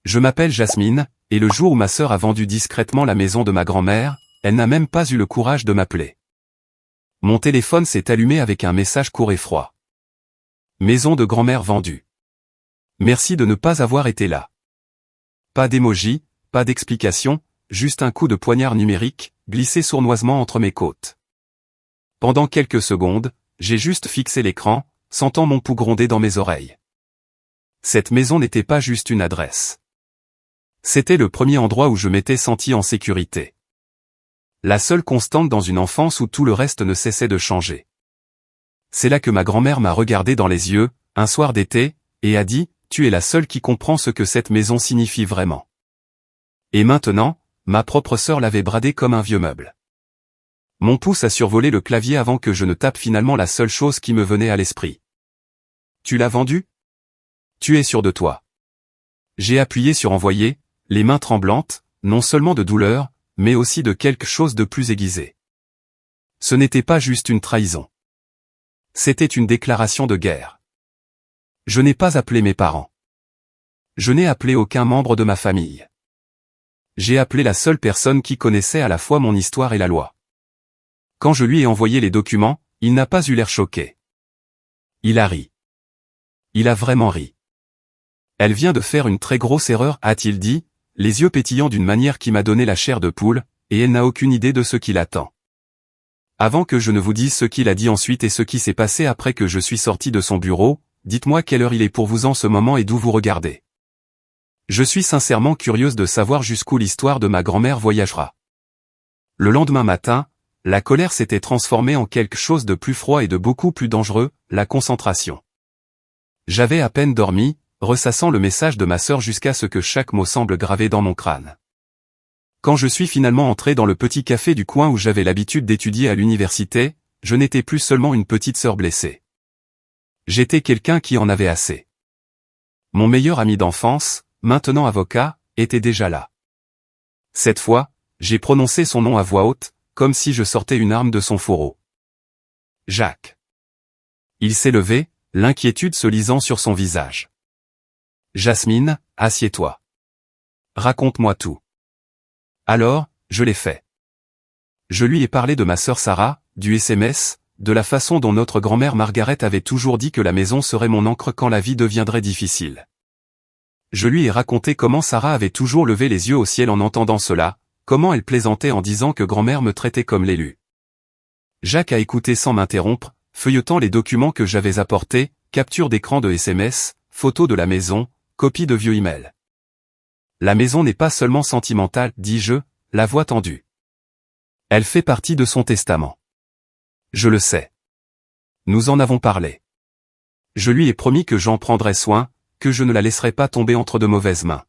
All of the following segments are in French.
Je m'appelle Jasmine, et le jour où ma sœur a vendu discrètement la maison de ma grand-mère, elle n'a même pas eu le courage de m'appeler. Mon téléphone s'est allumé avec un message court et froid. Maison de grand-mère vendue. Merci de ne pas avoir été là. Pas d'émoji, pas d'explication, juste un coup de poignard numérique, glissé sournoisement entre mes côtes. Pendant quelques secondes, j'ai juste fixé l'écran, sentant mon pouls gronder dans mes oreilles. Cette maison n'était pas juste une adresse. C'était le premier endroit où je m'étais senti en sécurité. La seule constante dans une enfance où tout le reste ne cessait de changer. C'est là que ma grand-mère m'a regardé dans les yeux, un soir d'été, et a dit, « Tu es la seule qui comprend ce que cette maison signifie vraiment. » Et maintenant, ma propre sœur l'avait bradée comme un vieux meuble. Mon pouce a survolé le clavier avant que je ne tape finalement la seule chose qui me venait à l'esprit. « Tu l'as vendue ? Tu es sûr de toi ?» J'ai appuyé sur envoyer, les mains tremblantes, non seulement de douleur, mais aussi de quelque chose de plus aiguisé. Ce n'était pas juste une trahison. C'était une déclaration de guerre. Je n'ai pas appelé mes parents. Je n'ai appelé aucun membre de ma famille. J'ai appelé la seule personne qui connaissait à la fois mon histoire et la loi. Quand je lui ai envoyé les documents, il n'a pas eu l'air choqué. Il a ri. Il a vraiment ri. Elle vient de faire une très grosse erreur, a-t-il dit, les yeux pétillants d'une manière qui m'a donné la chair de poule, et elle n'a aucune idée de ce qui l'attend. Avant que je ne vous dise ce qu'il a dit ensuite et ce qui s'est passé après que je suis sorti de son bureau, dites-moi quelle heure il est pour vous en ce moment et d'où vous regardez. Je suis sincèrement curieuse de savoir jusqu'où l'histoire de ma grand-mère voyagera. Le lendemain matin, la colère s'était transformée en quelque chose de plus froid et de beaucoup plus dangereux, la concentration. J'avais à peine dormi, ressassant le message de ma sœur jusqu'à ce que chaque mot semble gravé dans mon crâne. Quand je suis finalement entré dans le petit café du coin où j'avais l'habitude d'étudier à l'université, je n'étais plus seulement une petite sœur blessée. J'étais quelqu'un qui en avait assez. Mon meilleur ami d'enfance, maintenant avocat, était déjà là. Cette fois, j'ai prononcé son nom à voix haute, comme si je sortais une arme de son fourreau. Jacques. Il s'est levé, l'inquiétude se lisant sur son visage. Jasmine, assieds-toi. Raconte-moi tout. Alors, je l'ai fait. Je lui ai parlé de ma sœur Sarah, du SMS, de la façon dont notre grand-mère Margaret avait toujours dit que la maison serait mon ancre quand la vie deviendrait difficile. Je lui ai raconté comment Sarah avait toujours levé les yeux au ciel en entendant cela, comment elle plaisantait en disant que grand-mère me traitait comme l'élu. Jacques a écouté sans m'interrompre, feuilletant les documents que j'avais apportés, capture d'écran de SMS, photos de la maison, copie de vieux emails. La maison n'est pas seulement sentimentale, dis-je, la voix tendue. Elle fait partie de son testament. Je le sais. Nous en avons parlé. Je lui ai promis que j'en prendrais soin, que je ne la laisserais pas tomber entre de mauvaises mains.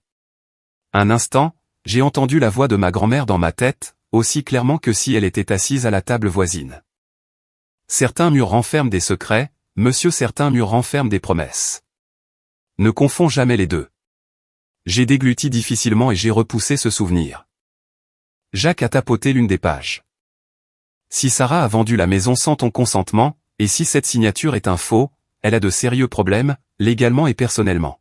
Un instant, j'ai entendu la voix de ma grand-mère dans ma tête, aussi clairement que si elle était assise à la table voisine. Certains murs renferment des secrets, monsieur, certains murs renferment des promesses. Ne confonds jamais les deux. J'ai dégluti difficilement et j'ai repoussé ce souvenir. Jacques a tapoté l'une des pages. Si Sarah a vendu la maison sans ton consentement, et si cette signature est un faux, elle a de sérieux problèmes, légalement et personnellement.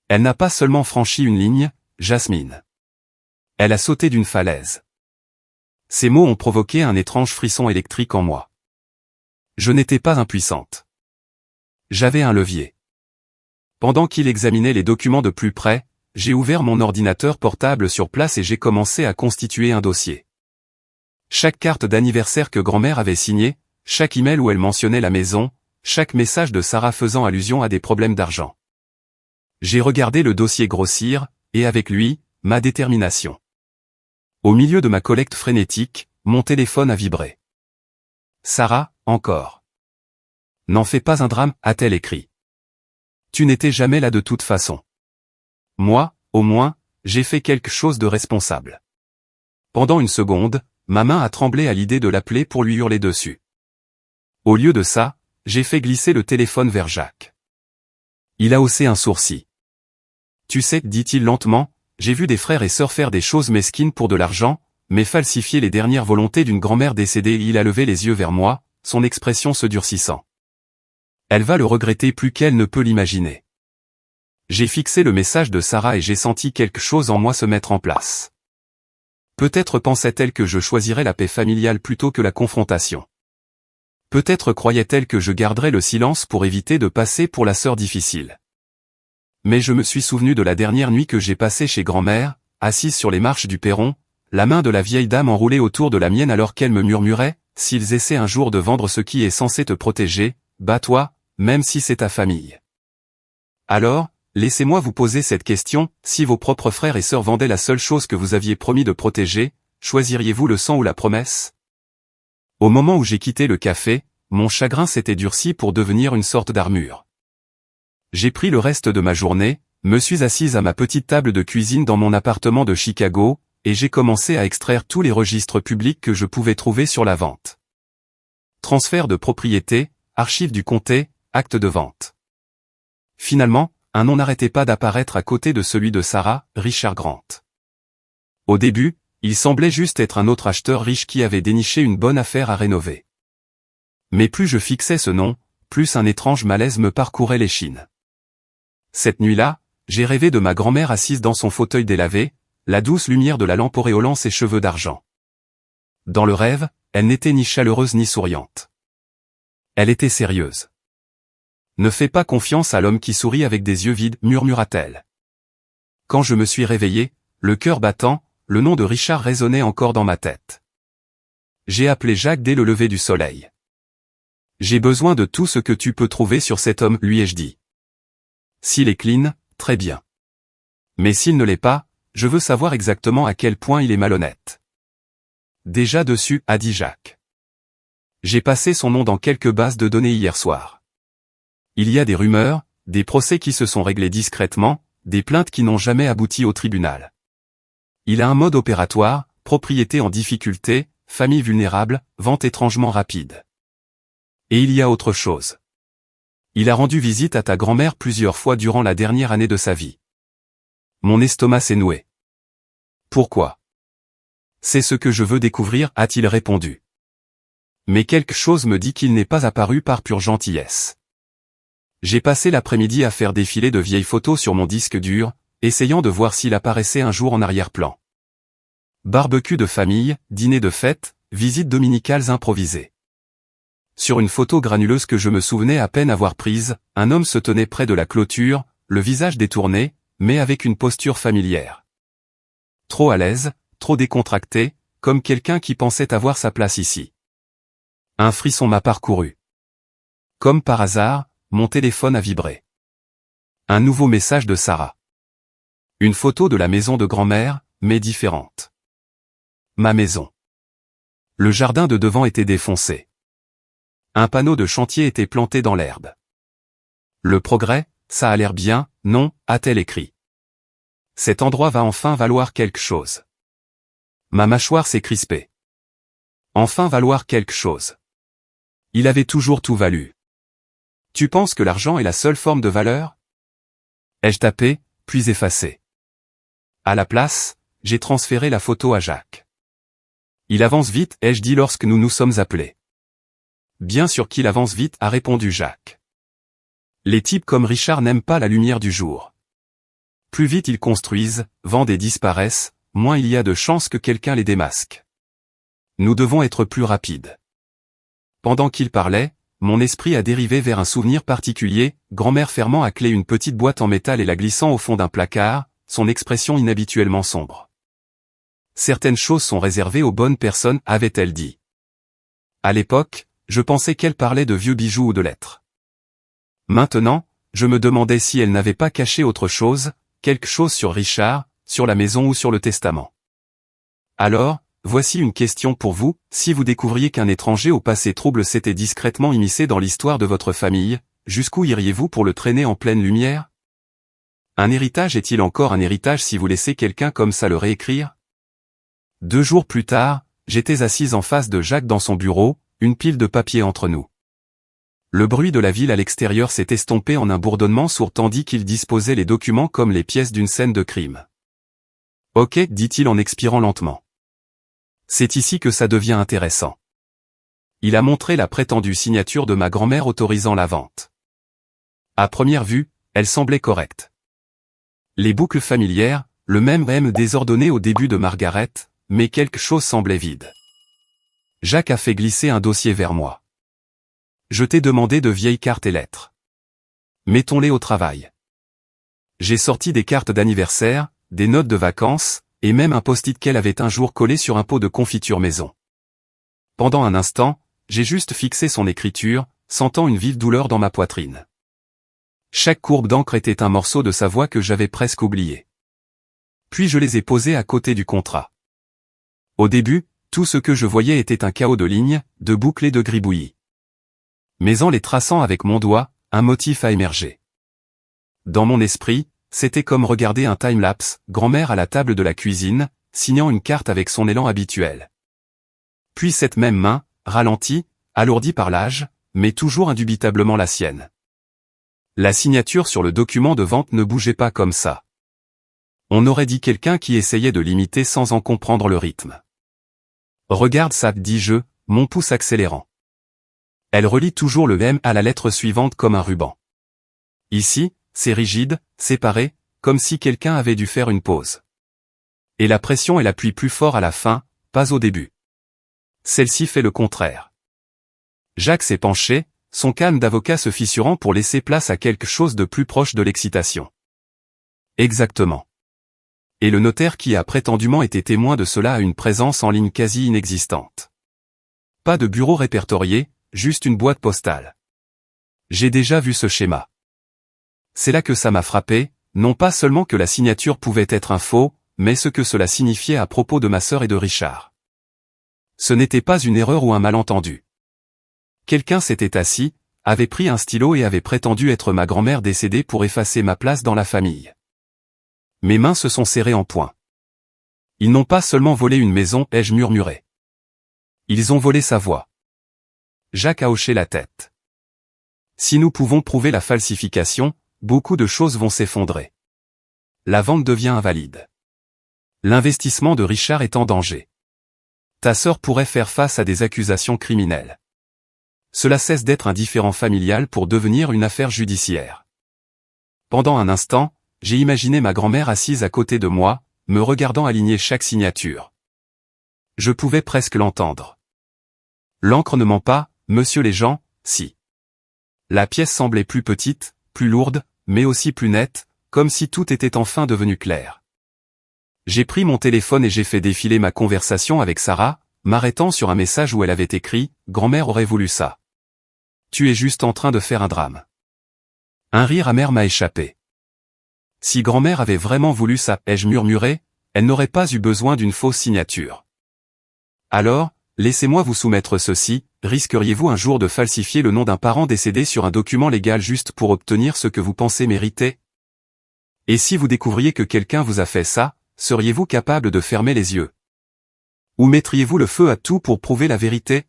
Elle n'a pas seulement franchi une ligne, Jasmine. Elle a sauté d'une falaise. Ces mots ont provoqué un étrange frisson électrique en moi. Je n'étais pas impuissante. J'avais un levier. Pendant qu'il examinait les documents de plus près, j'ai ouvert mon ordinateur portable sur place et j'ai commencé à constituer un dossier. Chaque carte d'anniversaire que grand-mère avait signée, chaque email où elle mentionnait la maison, chaque message de Sarah faisant allusion à des problèmes d'argent. J'ai regardé le dossier grossir, et avec lui, ma détermination. Au milieu de ma collecte frénétique, mon téléphone a vibré. Sarah, encore. N'en fais pas un drame, a-t-elle écrit. Tu n'étais jamais là de toute façon. Moi, au moins, j'ai fait quelque chose de responsable. Pendant une seconde, ma main a tremblé à l'idée de l'appeler pour lui hurler dessus. Au lieu de ça, j'ai fait glisser le téléphone vers Jacques. Il a haussé un sourcil. Tu sais, dit-il lentement, j'ai vu des frères et sœurs faire des choses mesquines pour de l'argent, mais falsifier les dernières volontés d'une grand-mère décédée. Il a levé les yeux vers moi, son expression se durcissant. Elle va le regretter plus qu'elle ne peut l'imaginer. J'ai fixé le message de Sarah et j'ai senti quelque chose en moi se mettre en place. Peut-être pensait-elle que je choisirais la paix familiale plutôt que la confrontation. Peut-être croyait-elle que je garderais le silence pour éviter de passer pour la sœur difficile. Mais je me suis souvenu de la dernière nuit que j'ai passée chez grand-mère, assise sur les marches du perron, la main de la vieille dame enroulée autour de la mienne alors qu'elle me murmurait, « S'ils essaient un jour de vendre ce qui est censé te protéger, bats-toi, même si c'est ta famille. » Alors, laissez-moi vous poser cette question, si vos propres frères et sœurs vendaient la seule chose que vous aviez promis de protéger, choisiriez-vous le sang ou la promesse? Au moment où j'ai quitté le café, mon chagrin s'était durci pour devenir une sorte d'armure. J'ai pris le reste de ma journée, me suis assise à ma petite table de cuisine dans mon appartement de Chicago, et j'ai commencé à extraire tous les registres publics que je pouvais trouver sur la vente. Transfert de propriété, archives du comté, acte de vente. Finalement, un nom n'arrêtait pas d'apparaître à côté de celui de Sarah, Richard Grant. Au début, il semblait juste être un autre acheteur riche qui avait déniché une bonne affaire à rénover. Mais plus je fixais ce nom, plus un étrange malaise me parcourait l'échine. Cette nuit-là, j'ai rêvé de ma grand-mère assise dans son fauteuil délavé, la douce lumière de la lampe auréolant ses cheveux d'argent. Dans le rêve, elle n'était ni chaleureuse ni souriante. Elle était sérieuse. Ne fais pas confiance à l'homme qui sourit avec des yeux vides, murmura-t-elle. Quand je me suis réveillé, le cœur battant, le nom de Richard résonnait encore dans ma tête. J'ai appelé Jacques dès le lever du soleil. J'ai besoin de tout ce que tu peux trouver sur cet homme, lui ai-je dit. S'il est clean, très bien. Mais s'il ne l'est pas, je veux savoir exactement à quel point il est malhonnête. Déjà dessus, a dit Jacques. J'ai passé son nom dans quelques bases de données hier soir. Il y a des rumeurs, des procès qui se sont réglés discrètement, des plaintes qui n'ont jamais abouti au tribunal. Il a un mode opératoire, propriété en difficulté, famille vulnérable, vente étrangement rapide. Et il y a autre chose. Il a rendu visite à ta grand-mère plusieurs fois durant la dernière année de sa vie. Mon estomac s'est noué. Pourquoi? C'est ce que je veux découvrir, a-t-il répondu. Mais quelque chose me dit qu'il n'est pas apparu par pure gentillesse. J'ai passé l'après-midi à faire défiler de vieilles photos sur mon disque dur, essayant de voir s'il apparaissait un jour en arrière-plan. Barbecue de famille, dîner de fête, visites dominicales improvisées. Sur une photo granuleuse que je me souvenais à peine avoir prise, un homme se tenait près de la clôture, le visage détourné, mais avec une posture familière. Trop à l'aise, trop décontracté, comme quelqu'un qui pensait avoir sa place ici. Un frisson m'a parcouru. Comme par hasard, mon téléphone a vibré. Un nouveau message de Sarah. Une photo de la maison de grand-mère, mais différente. Ma maison. Le jardin de devant était défoncé. Un panneau de chantier était planté dans l'herbe. Le progrès, ça a l'air bien, non, a-t-elle écrit. Cet endroit va enfin valoir quelque chose. Ma mâchoire s'est crispée. Enfin valoir quelque chose. Il avait toujours tout valu. Tu penses que l'argent est la seule forme de valeur? Ai-je tapé, puis effacé. À la place, j'ai transféré la photo à Jacques. Il avance vite, ai-je dit lorsque nous nous sommes appelés. Bien sûr qu'il avance vite, a répondu Jacques. Les types comme Richard n'aiment pas la lumière du jour. Plus vite ils construisent, vendent et disparaissent, moins il y a de chances que quelqu'un les démasque. Nous devons être plus rapides. Pendant qu'il parlait, mon esprit a dérivé vers un souvenir particulier, grand-mère fermant à clé une petite boîte en métal et la glissant au fond d'un placard, son expression inhabituellement sombre. Certaines choses sont réservées aux bonnes personnes, avait-elle dit. À l'époque, je pensais qu'elle parlait de vieux bijoux ou de lettres. Maintenant, je me demandais si elle n'avait pas caché autre chose, quelque chose sur Richard, sur la maison ou sur le testament. Alors, voici une question pour vous, si vous découvriez qu'un étranger au passé trouble s'était discrètement immiscé dans l'histoire de votre famille, jusqu'où iriez-vous pour le traîner en pleine lumière? Un héritage est-il encore un héritage si vous laissez quelqu'un comme ça le réécrire? 2 jours plus tard, j'étais assise en face de Jacques dans son bureau, une pile de papier entre nous. Le bruit de la ville à l'extérieur s'est estompé en un bourdonnement sourd tandis qu'il disposait les documents comme les pièces d'une scène de crime. Ok, dit-il en expirant lentement. C'est ici que ça devient intéressant. Il a montré la prétendue signature de ma grand-mère autorisant la vente. À première vue, elle semblait correcte. Les boucles familières, le même désordonné au début de Margaret, mais quelque chose semblait vide. Jacques a fait glisser un dossier vers moi. Je t'ai demandé de vieilles cartes et lettres. Mettons-les au travail. J'ai sorti des cartes d'anniversaire, des notes de vacances, et même un post-it qu'elle avait un jour collé sur un pot de confiture maison. Pendant un instant, j'ai juste fixé son écriture, sentant une vive douleur dans ma poitrine. Chaque courbe d'encre était un morceau de sa voix que j'avais presque oublié. Puis je les ai posés à côté du contrat. Au début, tout ce que je voyais était un chaos de lignes, de boucles et de gribouillis. Mais en les traçant avec mon doigt, un motif a émergé. Dans mon esprit, c'était comme regarder un time-lapse, grand-mère à la table de la cuisine, signant une carte avec son élan habituel. Puis cette même main, ralentie, alourdie par l'âge, mais toujours indubitablement la sienne. La signature sur le document de vente ne bougeait pas comme ça. On aurait dit quelqu'un qui essayait de l'imiter sans en comprendre le rythme. Regarde ça, dis-je, mon pouce accélérant. Elle relie toujours le M à la lettre suivante comme un ruban. Ici, c'est rigide, séparé, comme si quelqu'un avait dû faire une pause. Et la pression et l'appui plus fort à la fin, pas au début. Celle-ci fait le contraire. Jacques s'est penché, son calme d'avocat se fissurant pour laisser place à quelque chose de plus proche de l'excitation. Exactement. Et le notaire qui a prétendument été témoin de cela a une présence en ligne quasi inexistante. Pas de bureau répertorié, juste une boîte postale. J'ai déjà vu ce schéma. C'est là que ça m'a frappé, non pas seulement que la signature pouvait être un faux, mais ce que cela signifiait à propos de ma sœur et de Richard. Ce n'était pas une erreur ou un malentendu. Quelqu'un s'était assis, avait pris un stylo et avait prétendu être ma grand-mère décédée pour effacer ma place dans la famille. Mes mains se sont serrées en poing. Ils n'ont pas seulement volé une maison, ai-je murmuré. Ils ont volé sa voix. Jacques a hoché la tête. Si nous pouvons prouver la falsification, beaucoup de choses vont s'effondrer. La vente devient invalide. L'investissement de Richard est en danger. Ta sœur pourrait faire face à des accusations criminelles. Cela cesse d'être un différend familial pour devenir une affaire judiciaire. Pendant un instant, j'ai imaginé ma grand-mère assise à côté de moi, me regardant aligner chaque signature. Je pouvais presque l'entendre. L'encre ne ment pas, monsieur Léjean, si. La pièce semblait plus petite, plus lourde, mais aussi plus nette, comme si tout était enfin devenu clair. J'ai pris mon téléphone et j'ai fait défiler ma conversation avec Sarah, m'arrêtant sur un message où elle avait écrit « Grand-mère aurait voulu ça. Tu es juste en train de faire un drame. » Un rire amer m'a échappé. Si grand-mère avait vraiment voulu ça, ai-je murmuré, elle n'aurait pas eu besoin d'une fausse signature. Alors, laissez-moi vous soumettre ceci, risqueriez-vous un jour de falsifier le nom d'un parent décédé sur un document légal juste pour obtenir ce que vous pensez mériter? Et si vous découvriez que quelqu'un vous a fait ça, seriez-vous capable de fermer les yeux? Ou mettriez-vous le feu à tout pour prouver la vérité?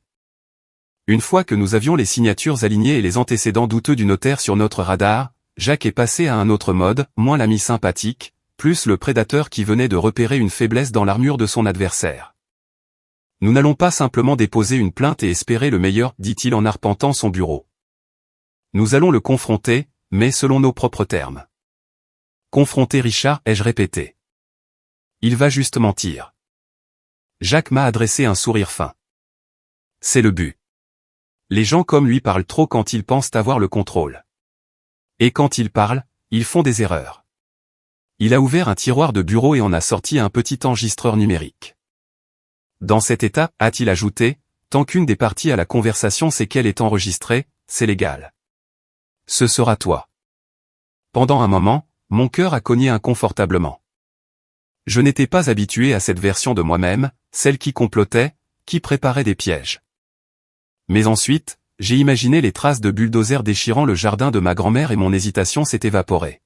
Une fois que nous avions les signatures alignées et les antécédents douteux du notaire sur notre radar, Jacques est passé à un autre mode, moins l'ami sympathique, plus le prédateur qui venait de repérer une faiblesse dans l'armure de son adversaire. Nous n'allons pas simplement déposer une plainte et espérer le meilleur, dit-il en arpentant son bureau. Nous allons le confronter, mais selon nos propres termes. Confronter Richard, ai-je répété. Il va juste mentir. Jacques m'a adressé un sourire fin. C'est le but. Les gens comme lui parlent trop quand ils pensent avoir le contrôle. Et quand ils parlent, ils font des erreurs. Il a ouvert un tiroir de bureau et en a sorti un petit enregistreur numérique. Dans cet état, a-t-il ajouté, tant qu'une des parties à la conversation sait qu'elle est enregistrée, c'est légal. Ce sera toi. Pendant un moment, mon cœur a cogné inconfortablement. Je n'étais pas habitué à cette version de moi-même, celle qui complotait, qui préparait des pièges. Mais ensuite, j'ai imaginé les traces de bulldozer déchirant le jardin de ma grand-mère et mon hésitation s'est évaporée.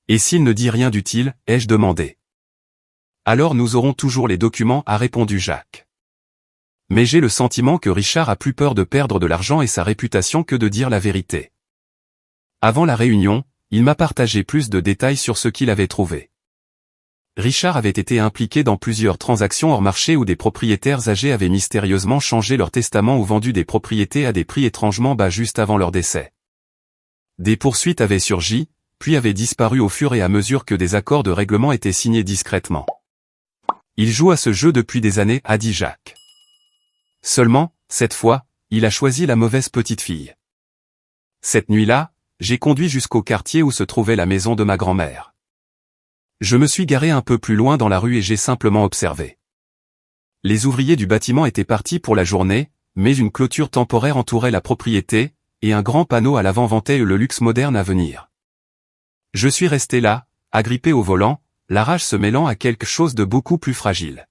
Et s'il ne dit rien d'utile, ai-je demandé. Alors nous aurons toujours les documents, a répondu Jacques. Mais j'ai le sentiment que Richard a plus peur de perdre de l'argent et sa réputation que de dire la vérité. Avant la réunion, il m'a partagé plus de détails sur ce qu'il avait trouvé. Richard avait été impliqué dans plusieurs transactions hors marché où des propriétaires âgés avaient mystérieusement changé leur testament ou vendu des propriétés à des prix étrangement bas juste avant leur décès. Des poursuites avaient surgi, puis avait disparu au fur et à mesure que des accords de règlement étaient signés discrètement. Il joue à ce jeu depuis des années, a dit Jacques. Seulement, cette fois, il a choisi la mauvaise petite fille. Cette nuit-là, j'ai conduit jusqu'au quartier où se trouvait la maison de ma grand-mère. Je me suis garé un peu plus loin dans la rue et j'ai simplement observé. Les ouvriers du bâtiment étaient partis pour la journée, mais une clôture temporaire entourait la propriété, et un grand panneau à l'avant vantait le luxe moderne à venir. Je suis resté là, agrippé au volant, la rage se mêlant à quelque chose de beaucoup plus fragile.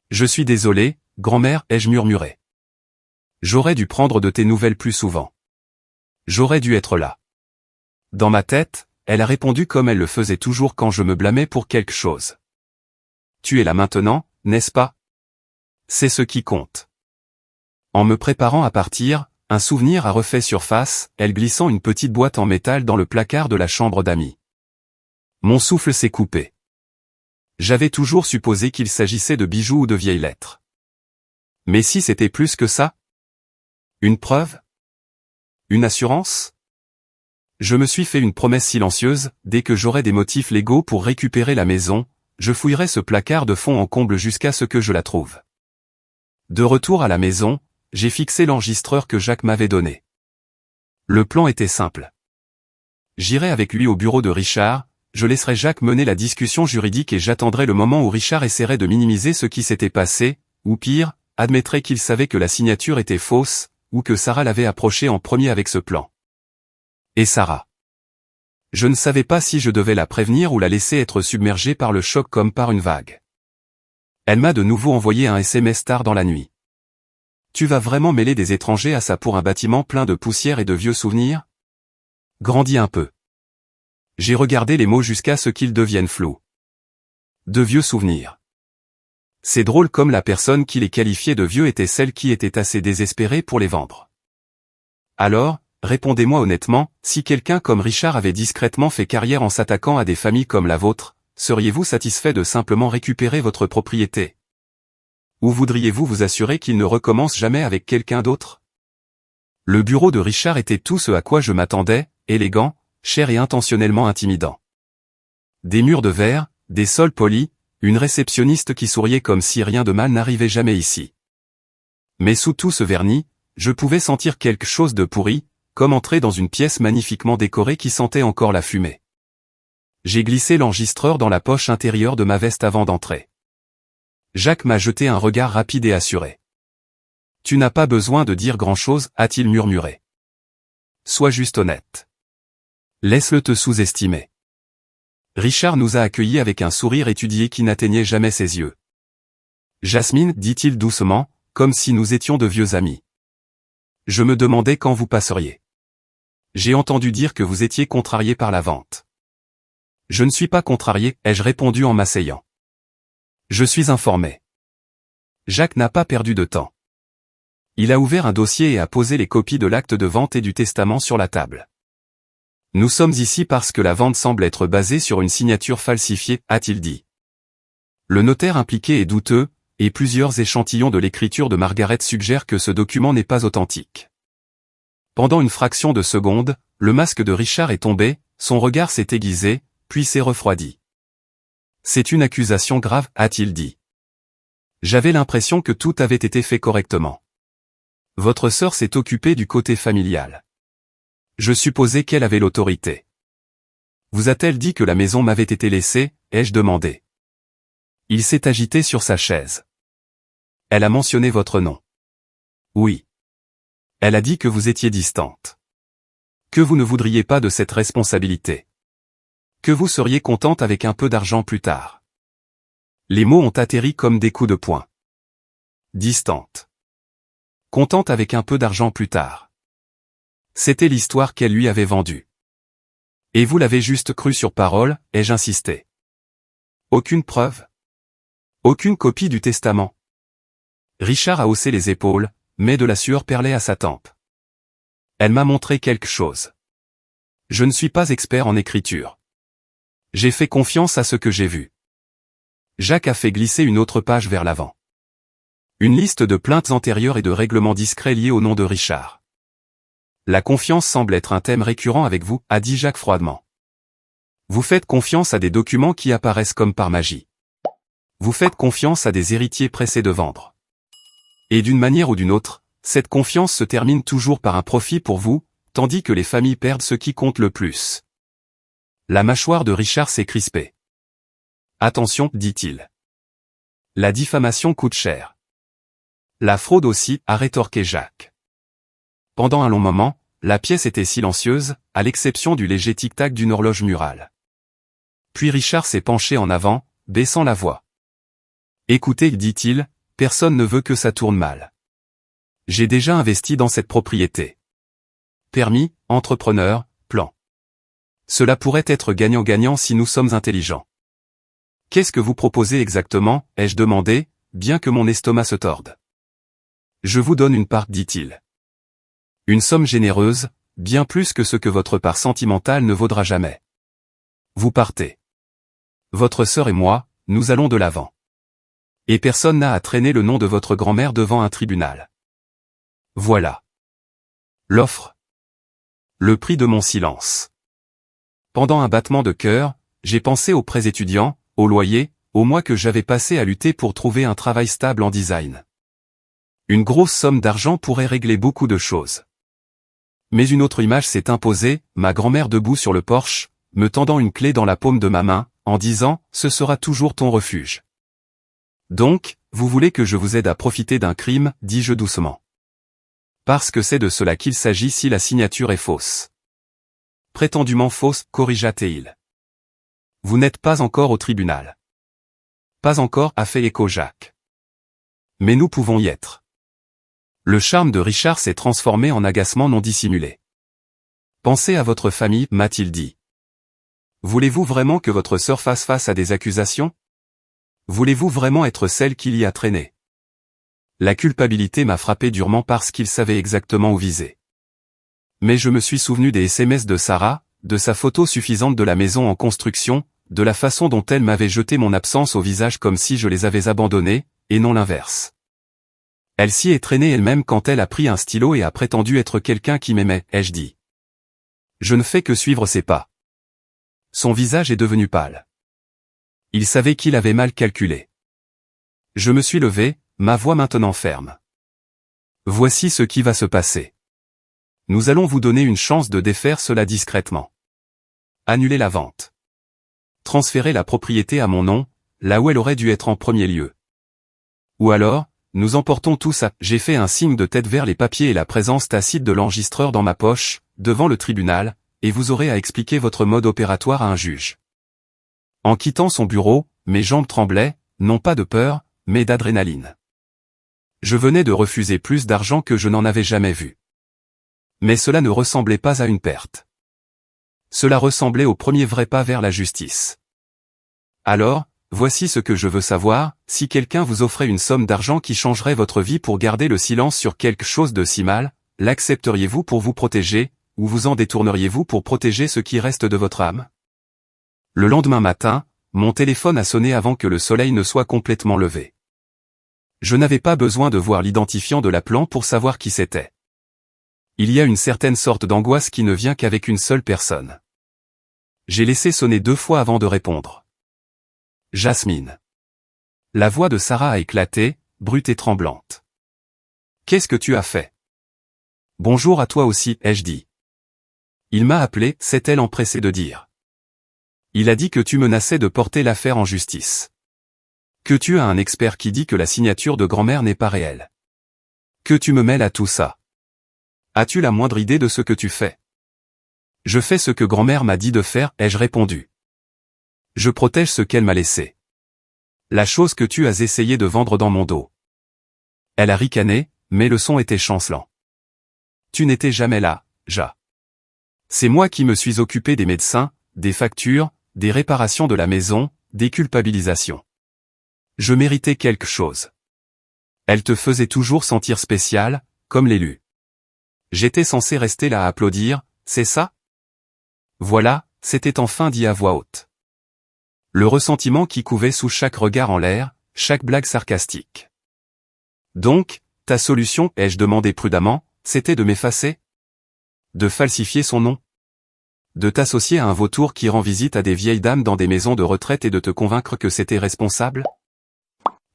Je suis désolé, grand-mère, ai-je murmuré. J'aurais dû prendre de tes nouvelles plus souvent. J'aurais dû être là. Dans ma tête, elle a répondu comme elle le faisait toujours quand je me blâmais pour quelque chose. Tu es là maintenant, n'est-ce pas? C'est ce qui compte. En me préparant à partir, un souvenir a refait surface, elle glissant une petite boîte en métal dans le placard de la chambre d'amis. Mon souffle s'est coupé. J'avais toujours supposé qu'il s'agissait de bijoux ou de vieilles lettres. Mais si c'était plus que ça? Une preuve? Une assurance? Je me suis fait une promesse silencieuse, dès que j'aurai des motifs légaux pour récupérer la maison, je fouillerai ce placard de fond en comble jusqu'à ce que je la trouve. De retour à la maison, j'ai fixé l'enregistreur que Jacques m'avait donné. Le plan était simple. J'irai avec lui au bureau de Richard, je laisserai Jacques mener la discussion juridique et j'attendrai le moment où Richard essaierait de minimiser ce qui s'était passé, ou pire, admettrait qu'il savait que la signature était fausse, ou que Sarah l'avait approché en premier avec ce plan. Et Sarah. Je ne savais pas si je devais la prévenir ou la laisser être submergée par le choc comme par une vague. Elle m'a de nouveau envoyé un SMS tard dans la nuit. Tu vas vraiment mêler des étrangers à ça pour un bâtiment plein de poussière et de vieux souvenirs? Grandis un peu. J'ai regardé les mots jusqu'à ce qu'ils deviennent flous. De vieux souvenirs. C'est drôle comme la personne qui les qualifiait de vieux était celle qui était assez désespérée pour les vendre. Alors, répondez-moi honnêtement, si quelqu'un comme Richard avait discrètement fait carrière en s'attaquant à des familles comme la vôtre, seriez-vous satisfait de simplement récupérer votre propriété? Ou voudriez-vous vous assurer qu'il ne recommence jamais avec quelqu'un d'autre? Le bureau de Richard était tout ce à quoi je m'attendais, élégant, cher et intentionnellement intimidant. Des murs de verre, des sols polis, une réceptionniste qui souriait comme si rien de mal n'arrivait jamais ici. Mais sous tout ce vernis, je pouvais sentir quelque chose de pourri, comme entrer dans une pièce magnifiquement décorée qui sentait encore la fumée. J'ai glissé l'enregistreur dans la poche intérieure de ma veste avant d'entrer. Jacques m'a jeté un regard rapide et assuré. Tu n'as pas besoin de dire grand-chose, a-t-il murmuré. Sois juste honnête. Laisse-le te sous-estimer. Richard nous a accueillis avec un sourire étudié qui n'atteignait jamais ses yeux. Jasmine, dit-il doucement, comme si nous étions de vieux amis. Je me demandais quand vous passeriez. J'ai entendu dire que vous étiez contrarié par la vente. Je ne suis pas contrarié, ai-je répondu en m'asseyant. Je suis informé. Jacques n'a pas perdu de temps. Il a ouvert un dossier et a posé les copies de l'acte de vente et du testament sur la table. Nous sommes ici parce que la vente semble être basée sur une signature falsifiée, a-t-il dit. Le notaire impliqué est douteux, et plusieurs échantillons de l'écriture de Margaret suggèrent que ce document n'est pas authentique. Pendant une fraction de seconde, le masque de Richard est tombé, son regard s'est aiguisé, puis s'est refroidi. C'est une accusation grave, a-t-il dit. J'avais l'impression que tout avait été fait correctement. Votre sœur s'est occupée du côté familial. Je supposais qu'elle avait l'autorité. Vous a-t-elle dit que la maison m'avait été laissée, ai-je demandé. Il s'est agité sur sa chaise. Elle a mentionné votre nom. Oui. Elle a dit que vous étiez distante. Que vous ne voudriez pas de cette responsabilité. Que vous seriez contente avec un peu d'argent plus tard. Les mots ont atterri comme des coups de poing. Distante. Contente avec un peu d'argent plus tard. C'était l'histoire qu'elle lui avait vendue. Et vous l'avez juste cru sur parole, ai-je insisté. Aucune preuve. Aucune copie du testament. Richard a haussé les épaules, mais de la sueur perlait à sa tempe. Elle m'a montré quelque chose. Je ne suis pas expert en écriture. J'ai fait confiance à ce que j'ai vu. Jacques a fait glisser une autre page vers l'avant. Une liste de plaintes antérieures et de règlements discrets liés au nom de Richard. La confiance semble être un thème récurrent avec vous, a dit Jacques froidement. Vous faites confiance à des documents qui apparaissent comme par magie. Vous faites confiance à des héritiers pressés de vendre. Et d'une manière ou d'une autre, cette confiance se termine toujours par un profit pour vous, tandis que les familles perdent ce qui compte le plus. La mâchoire de Richard s'est crispée. Attention, dit-il. La diffamation coûte cher. La fraude aussi, a rétorqué Jacques. Pendant un long moment, la pièce était silencieuse, à l'exception du léger tic-tac d'une horloge murale. Puis Richard s'est penché en avant, baissant la voix. Écoutez, dit-il, personne ne veut que ça tourne mal. J'ai déjà investi dans cette propriété. Permis, entrepreneur, plan. Cela pourrait être gagnant-gagnant si nous sommes intelligents. Qu'est-ce que vous proposez exactement, ai-je demandé, bien que mon estomac se torde. Je vous donne une part, dit-il. Une somme généreuse, bien plus que ce que votre part sentimentale ne vaudra jamais. Vous partez. Votre sœur et moi, nous allons de l'avant. Et personne n'a à traîner le nom de votre grand-mère devant un tribunal. Voilà. L'offre. Le prix de mon silence. Pendant un battement de cœur, j'ai pensé aux prêts étudiants, au loyer, aux mois que j'avais passés à lutter pour trouver un travail stable en design. Une grosse somme d'argent pourrait régler beaucoup de choses. Mais une autre image s'est imposée, ma grand-mère debout sur le porche, me tendant une clé dans la paume de ma main, en disant « Ce sera toujours ton refuge ». Donc, vous voulez que je vous aide à profiter d'un crime, dis-je doucement. Parce que c'est de cela qu'il s'agit si la signature est fausse. Prétendument fausse, corrigea Théil. Vous n'êtes pas encore au tribunal. Pas encore, a fait écho Jacques. Mais nous pouvons y être. Le charme de Richard s'est transformé en agacement non dissimulé. Pensez à votre famille, m'a-t-il dit. Voulez-vous vraiment que votre sœur fasse face à des accusations? Voulez-vous vraiment être celle qui l'y a traîné? La culpabilité m'a frappé durement parce qu'il savait exactement où viser. Mais je me suis souvenu des SMS de Sarah, de sa photo suffisante de la maison en construction, de la façon dont elle m'avait jeté mon absence au visage comme si je les avais abandonnés, et non l'inverse. Elle s'y est traînée elle-même quand elle a pris un stylo et a prétendu être quelqu'un qui m'aimait, ai-je dit. Je ne fais que suivre ses pas. Son visage est devenu pâle. Il savait qu'il avait mal calculé. Je me suis levé, ma voix maintenant ferme. Voici ce qui va se passer. Nous allons vous donner une chance de défaire cela discrètement. Annuler la vente. Transférer la propriété à mon nom, là où elle aurait dû être en premier lieu. Ou alors, nous emportons tout ça. J'ai fait un signe de tête vers les papiers et la présence tacite de l'enregistreur dans ma poche, devant le tribunal, et vous aurez à expliquer votre mode opératoire à un juge. En quittant son bureau, mes jambes tremblaient, non pas de peur, mais d'adrénaline. Je venais de refuser plus d'argent que je n'en avais jamais vu. Mais cela ne ressemblait pas à une perte. Cela ressemblait au premier vrai pas vers la justice. Alors, voici ce que je veux savoir, si quelqu'un vous offrait une somme d'argent qui changerait votre vie pour garder le silence sur quelque chose de si mal, l'accepteriez-vous pour vous protéger, ou vous en détourneriez-vous pour protéger ce qui reste de votre âme? Le lendemain matin, mon téléphone a sonné avant que le soleil ne soit complètement levé. Je n'avais pas besoin de voir l'identifiant de l'appelant pour savoir qui c'était. Il y a une certaine sorte d'angoisse qui ne vient qu'avec une seule personne. J'ai laissé sonner 2 fois avant de répondre. Jasmine. La voix de Sarah a éclaté, brute et tremblante. Qu'est-ce que tu as fait? Bonjour à toi aussi, ai-je dit. Il m'a appelé, s'est-elle empressée de dire. Il a dit que tu menaçais de porter l'affaire en justice. Que tu as un expert qui dit que la signature de grand-mère n'est pas réelle. Que tu me mêles à tout ça. As-tu la moindre idée de ce que tu fais? Je fais ce que grand-mère m'a dit de faire, ai-je répondu. Je protège ce qu'elle m'a laissé. La chose que tu as essayé de vendre dans mon dos. Elle a ricané, mais le son était chancelant. Tu n'étais jamais là, Ja. C'est moi qui me suis occupé des médecins, des factures, des réparations de la maison, des culpabilisations. Je méritais quelque chose. Elle te faisait toujours sentir spécial, comme l'élu. J'étais censé rester là à applaudir, c'est ça? Voilà, c'était enfin dit à voix haute. Le ressentiment qui couvait sous chaque regard en l'air, chaque blague sarcastique. Donc, ta solution, ai-je demandé prudemment, c'était de m'effacer? De falsifier son nom? De t'associer à un vautour qui rend visite à des vieilles dames dans des maisons de retraite et de te convaincre que c'était responsable?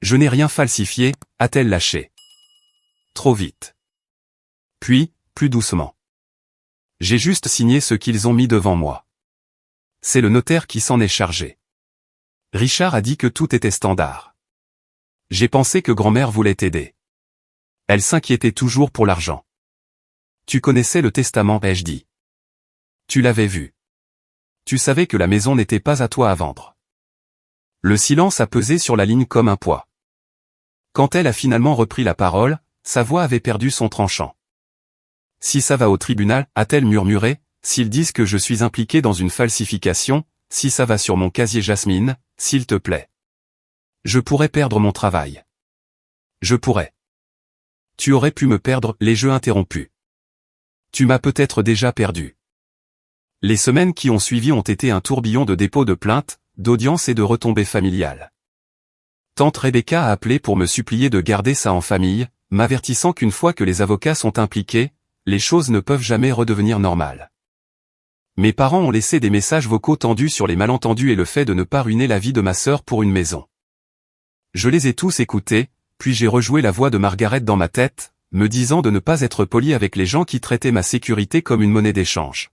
Je n'ai rien falsifié, a-t-elle lâché. Trop vite. Puis, plus doucement. J'ai juste signé ce qu'ils ont mis devant moi. C'est le notaire qui s'en est chargé. Richard a dit que tout était standard. J'ai pensé que grand-mère voulait t'aider. Elle s'inquiétait toujours pour l'argent. Tu connaissais le testament, ai-je dit. Tu l'avais vu. Tu savais que la maison n'était pas à toi à vendre. Le silence a pesé sur la ligne comme un poids. Quand elle a finalement repris la parole, sa voix avait perdu son tranchant. Si ça va au tribunal, a-t-elle murmuré, s'ils disent que je suis impliqué dans une falsification, si ça va sur mon casier Jasmine, s'il te plaît. Je pourrais perdre mon travail. Je pourrais. Tu aurais pu me perdre, les jeux interrompus. Tu m'as peut-être déjà perdu. Les semaines qui ont suivi ont été un tourbillon de dépôts de plaintes, d'audiences et de retombées familiales. Tante Rebecca a appelé pour me supplier de garder ça en famille, m'avertissant qu'une fois que les avocats sont impliqués, les choses ne peuvent jamais redevenir normales. Mes parents ont laissé des messages vocaux tendus sur les malentendus et le fait de ne pas ruiner la vie de ma sœur pour une maison. Je les ai tous écoutés, puis j'ai rejoué la voix de Margaret dans ma tête, me disant de ne pas être poli avec les gens qui traitaient ma sécurité comme une monnaie d'échange.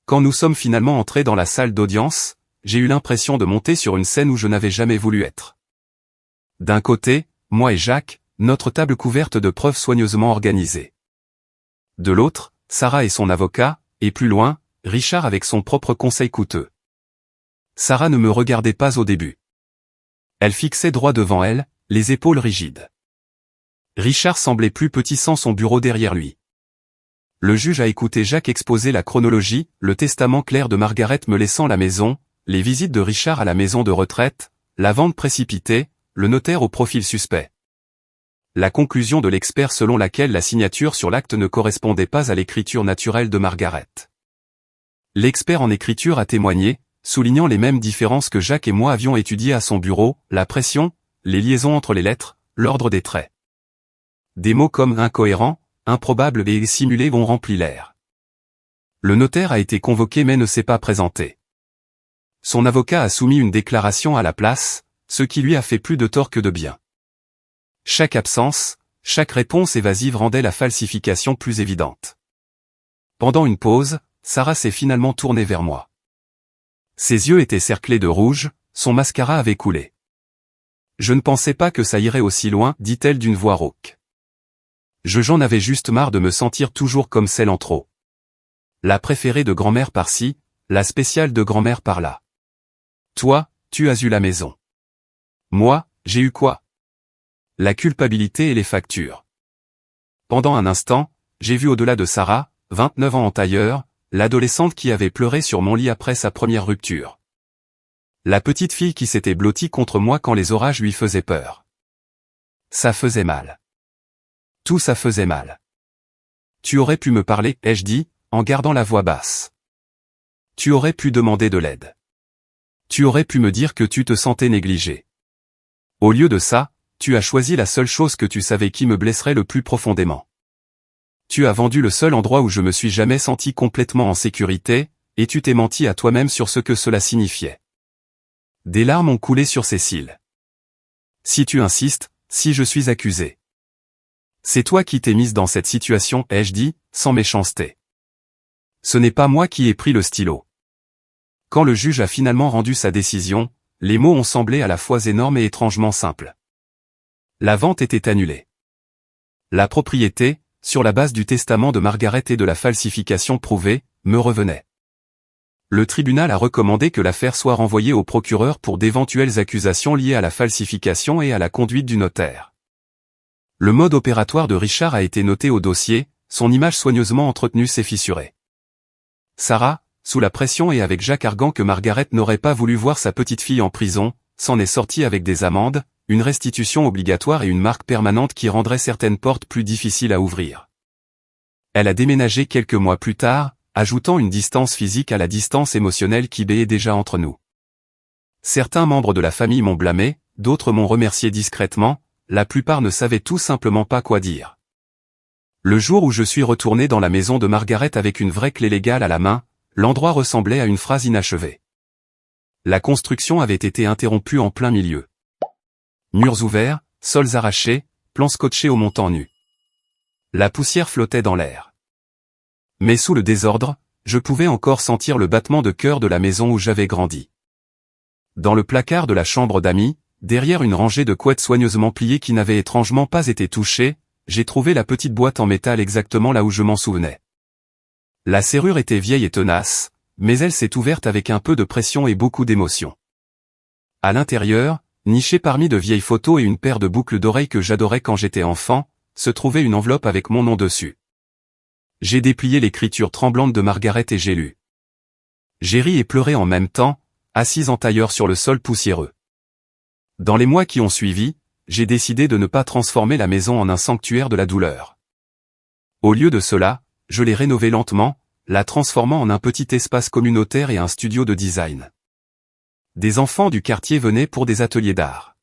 Quand nous sommes finalement entrés dans la salle d'audience, j'ai eu l'impression de monter sur une scène où je n'avais jamais voulu être. D'un côté, moi et Jacques, notre table couverte de preuves soigneusement organisées. De l'autre, Sarah et son avocat, et plus loin, Richard avec son propre conseil coûteux. Sarah ne me regardait pas au début. Elle fixait droit devant elle, les épaules rigides. Richard semblait plus petit sans son bureau derrière lui. Le juge a écouté Jacques exposer la chronologie, le testament clair de Margaret me laissant la maison, les visites de Richard à la maison de retraite, la vente précipitée, le notaire au profil suspect. La conclusion de l'expert selon laquelle la signature sur l'acte ne correspondait pas à l'écriture naturelle de Margaret. L'expert en écriture a témoigné, soulignant les mêmes différences que Jacques et moi avions étudiées à son bureau, la pression, les liaisons entre les lettres, l'ordre des traits. Des mots comme incohérent, improbable et simulé ont rempli l'air. Le notaire a été convoqué mais ne s'est pas présenté. Son avocat a soumis une déclaration à la place, ce qui lui a fait plus de tort que de bien. Chaque absence, chaque réponse évasive rendait la falsification plus évidente. Pendant une pause, Sarah s'est finalement tournée vers moi. Ses yeux étaient cerclés de rouge, son mascara avait coulé. Je ne pensais pas que ça irait aussi loin, dit-elle d'une voix rauque. J'en avais juste marre de me sentir toujours comme celle en trop. La préférée de grand-mère par-ci, la spéciale de grand-mère par-là. Toi, tu as eu la maison. Moi, j'ai eu quoi? La culpabilité et les factures. Pendant un instant, j'ai vu au-delà de Sarah, 29 ans en tailleur, l'adolescente qui avait pleuré sur mon lit après sa première rupture. La petite fille qui s'était blottie contre moi quand les orages lui faisaient peur. Ça faisait mal. Tout ça faisait mal. Tu aurais pu me parler, ai-je dit, en gardant la voix basse. Tu aurais pu demander de l'aide. Tu aurais pu me dire que tu te sentais négligé. Au lieu de ça, tu as choisi la seule chose que tu savais qui me blesserait le plus profondément. Tu as vendu le seul endroit où je me suis jamais senti complètement en sécurité, et tu t'es menti à toi-même sur ce que cela signifiait. Des larmes ont coulé sur ses cils. Si tu insistes, si je suis accusé. C'est toi qui t'es mise dans cette situation, ai-je dit, sans méchanceté. Ce n'est pas moi qui ai pris le stylo. Quand le juge a finalement rendu sa décision, les mots ont semblé à la fois énormes et étrangement simples. La vente était annulée. La propriété, sur la base du testament de Margaret et de la falsification prouvée, me revenait. Le tribunal a recommandé que l'affaire soit renvoyée au procureur pour d'éventuelles accusations liées à la falsification et à la conduite du notaire. Le mode opératoire de Richard a été noté au dossier, son image soigneusement entretenue s'est fissurée. Sarah, sous la pression et avec Jacques arguant que Margaret n'aurait pas voulu voir sa petite fille en prison, s'en est sortie avec des amendes, une restitution obligatoire et une marque permanente qui rendrait certaines portes plus difficiles à ouvrir. Elle a déménagé quelques mois plus tard, ajoutant une distance physique à la distance émotionnelle qui béait déjà entre nous. Certains membres de la famille m'ont blâmé, d'autres m'ont remercié discrètement, la plupart ne savaient tout simplement pas quoi dire. Le jour où je suis retourné dans la maison de Margaret avec une vraie clé légale à la main, L'endroit ressemblait à une phrase inachevée. La construction avait été interrompue en plein milieu. Murs ouverts, sols arrachés, plans scotchés au montant nu. La poussière flottait dans l'air. Mais sous le désordre, je pouvais encore sentir le battement de cœur de la maison où j'avais grandi. Dans le placard de la chambre d'amis, derrière une rangée de couettes soigneusement pliées qui n'avaient étrangement pas été touchées, j'ai trouvé la petite boîte en métal exactement là où je m'en souvenais. La serrure était vieille et tenace, mais elle s'est ouverte avec un peu de pression et beaucoup d'émotion. À l'intérieur, nichée parmi de vieilles photos et une paire de boucles d'oreilles que j'adorais quand j'étais enfant, se trouvait une enveloppe avec mon nom dessus. J'ai déplié l'écriture tremblante de Margaret et j'ai lu. J'ai ri et pleuré en même temps, assise en tailleur sur le sol poussiéreux. Dans les mois qui ont suivi, j'ai décidé de ne pas transformer la maison en un sanctuaire de la douleur. Au lieu de cela, je l'ai rénovée lentement, la transformant en un petit espace communautaire et un studio de design. Des enfants du quartier venaient pour des ateliers d'art.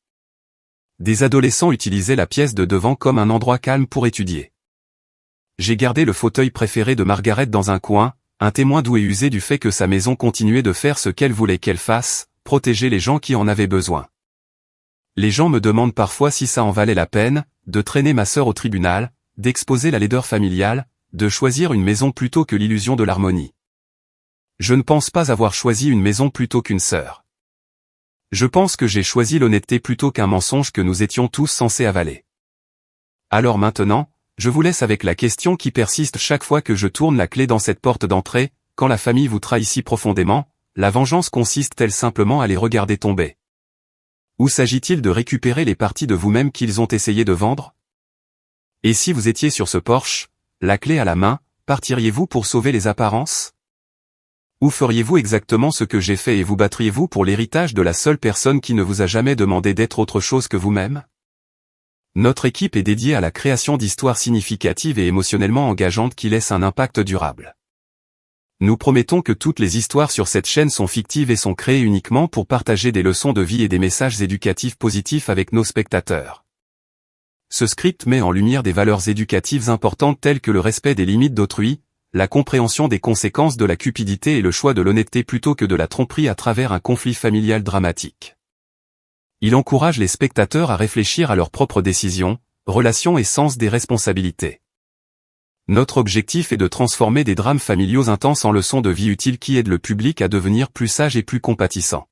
Des adolescents utilisaient la pièce de devant comme un endroit calme pour étudier. J'ai gardé le fauteuil préféré de Margaret dans un coin, un témoin doux et usé du fait que sa maison continuait de faire ce qu'elle voulait qu'elle fasse, protéger les gens qui en avaient besoin. Les gens me demandent parfois si ça en valait la peine, de traîner ma sœur au tribunal, d'exposer la laideur familiale, de choisir une maison plutôt que l'illusion de l'harmonie. Je ne pense pas avoir choisi une maison plutôt qu'une sœur. Je pense que j'ai choisi l'honnêteté plutôt qu'un mensonge que nous étions tous censés avaler. Alors maintenant, je vous laisse avec la question qui persiste chaque fois que je tourne la clé dans cette porte d'entrée, quand la famille vous trahit si profondément, la vengeance consiste-t-elle simplement à les regarder tomber? Ou s'agit-il de récupérer les parties de vous-même qu'ils ont essayé de vendre? Et si vous étiez sur ce porche, la clé à la main, partiriez-vous pour sauver les apparences? Ou feriez-vous exactement ce que j'ai fait et vous battriez-vous pour l'héritage de la seule personne qui ne vous a jamais demandé d'être autre chose que vous-même? Notre équipe est dédiée à la création d'histoires significatives et émotionnellement engageantes qui laissent un impact durable. Nous promettons que toutes les histoires sur cette chaîne sont fictives et sont créées uniquement pour partager des leçons de vie et des messages éducatifs positifs avec nos spectateurs. Ce script met en lumière des valeurs éducatives importantes telles que le respect des limites d'autrui, la compréhension des conséquences de la cupidité et le choix de l'honnêteté plutôt que de la tromperie à travers un conflit familial dramatique. Il encourage les spectateurs à réfléchir à leurs propres décisions, relations et sens des responsabilités. Notre objectif est de transformer des drames familiaux intenses en leçons de vie utiles qui aident le public à devenir plus sage et plus compatissant.